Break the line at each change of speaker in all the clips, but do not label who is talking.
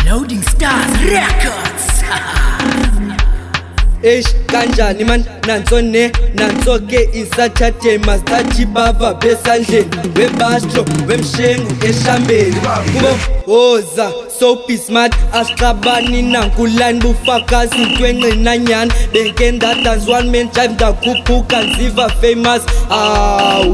Loading Stars Records.
Kanjani man nanso ke isathathe master bava besandleni webastro wemshengu eshambeni kubo oza so be smart asiqabani nankulani bufakazi kwenqinanyana benkenda dance one man jive ndakhuphuka nziva famous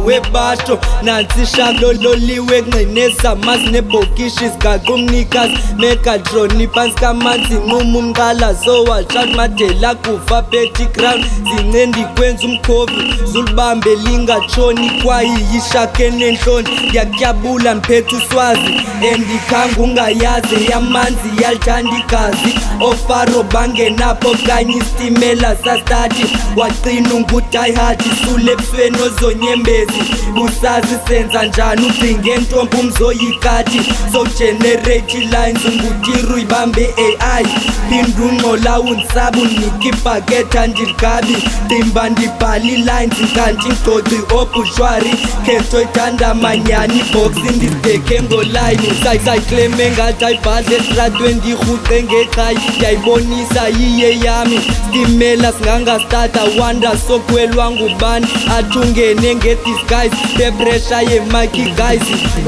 webastro nansi shalo loliwe kunqineza mazi nebhokishi zigaqumnikazi megadroni phansi kamanzi nquma umqala zowashat madela kufa peti crown zincendi kwenza umkhovi zulibambe lingatshoni kwayiyishakene enhloni ngiyakutyabula mphethe uswazi endikhanga ungayazi yamanzi yalithanda igazi ofaro bangenapho kanye isitimela sastati waqina ungudayihadi sule ebusweni ozonyembezi busazi senza njani udinge ntombi umzoyikati so-generate lines ungutiru ibambe AI phinda ungcola undisabu nikibhaketha ndiligabi timba ndibhali lines nkanti ngcoci obushwari khetho ithanda manyani iboxi ndizibheke ngolayini sayikleme ngathi ayibhadle estratweni ndirhuqe ngeqhayi ndiyayibonisa yiye yami sitimela singangastata wanda sokhwelwa ngubani athungene ngedisguise bepresha yemaki guys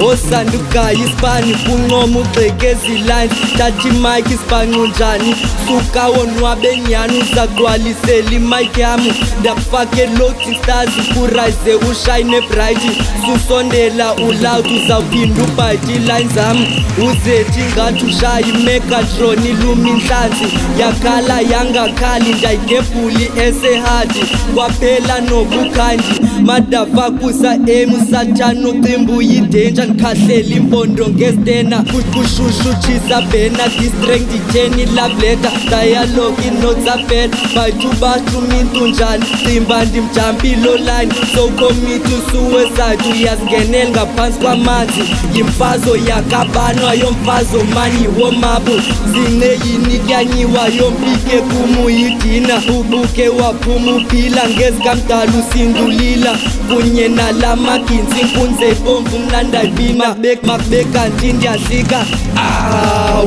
osandugaya isipani kuncoma ugxeke ezilines thatha imike isipanqunjani suka wonwabe nyani uzagcwalisela imike yami ndakufaka e-loading stars kurayze ushine bright susondela uloud uzawuphinda ubhayithe iline zami uzethi ngathi ushaya imegatroni iluma inhlanzi yakhala yangakhali ndayigebhuli esehadi kwaphela nobukhandi madafakusa emusatshani ucimba uyidenja ndikhahlela impondo ngestena kushushuthisa bhena distreng nditheni lavleta dialogue inotsapela bayithubashumintu njani cimba ndimjampilo line sokomiti usuweside uyazingenela ngaphansi kwamanzi yimfazo yakabanwa yomfazo mani womabu zineyini kyanyiwa yompike kumuyidina ubuke waphuma uphila ngezikamdala usindulila kunye nalamaginsi inkunze ibomvu mnandayibina makubekanti ndiyazika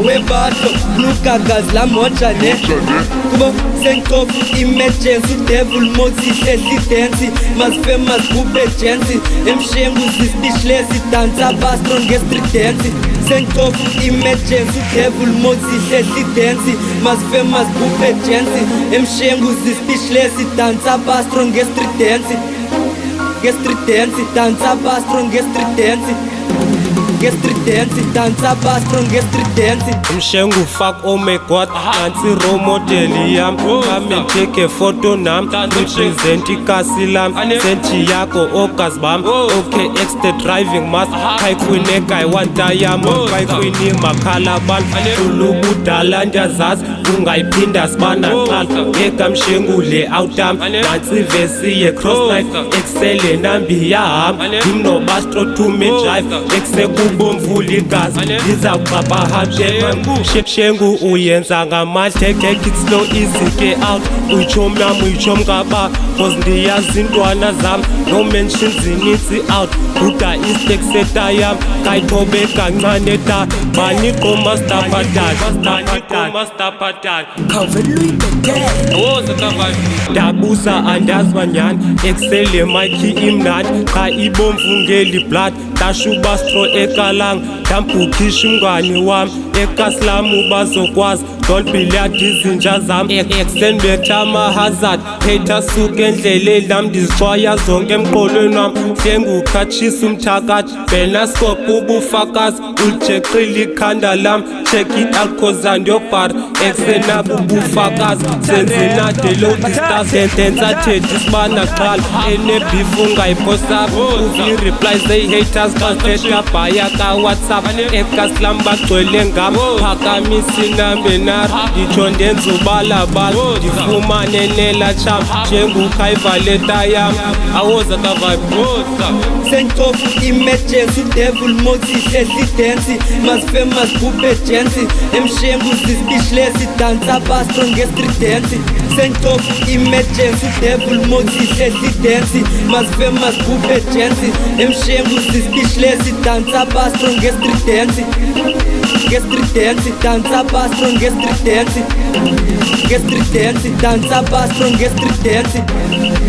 webastro lugagazi lamoja ne kubo senkofu emergency devil mosihlehlidance masifemas kubejensi emshengu zispeechless dansa bastro ngestreet dance senkofu emergency devil mosihlehlidance masifemas kubejensi emshengu zispeechless dansa bastro ngestreet dance dansa bastro ngestreet dance ngestreet dance dansa bastro ngestreet dance
umshengu fuck oh my god nansi role model yam come take a photo nam represent ikasi lam senti yakho ogas bam okay extra driving mask kai kwine kai wanta yam kai kwini makhala bal ulubudala ndiyazazi ungayiphinda sibana qala ekamshengu le outam nansi vesi ye cross night excel nambi yam ngimno bastro to me drive exeku bomvula igazi lizakuqapha hamshe shengu uyenza ngamandla take it slow easy ke out uyichomi yami uyichomi kaba cause ndiyazi intwana zami no mentions zinitsi out buda istek seta yami kayithobe kancane ta baniqo master pattern dabuza andazi banyani excel mike imnani cha ibomvu ngeli blood dashubastro ekalang dambukisha umngani wami ekasilamu bazokwazi don't be late izinja zami extend bethama hazard hater suke endleleni nami ndizixwaya zonke emqolweni wamihlengukhatshisa umthakathi benascope ubufakazi ujeqile ikhanda lami check it alcohol ndiyobhara exenabo ubufakazi senzinade load stars endenza thethi isibana qala enebeef ungayipostapho uvi-replies they-haters bathetha bhaya ka-whatsapp ekasilam bagcwele ngami phakamisa inambe nari nditsho ndenza ubalabala ndifumane nelacham njengukhayivaleta yami awoza kavayibosa
senkofu emergency devil mosihlehlidance masifemas kubejensi emshengu zispeechless dansa bastro ngestreet dance senkofu emergency devil mosihlehlidance masifemas kubejensi emshengu zispeechless dansa bastro ngestreet dance Street dance, danza bastro, street dance. Street dance, danza bastro, street dance.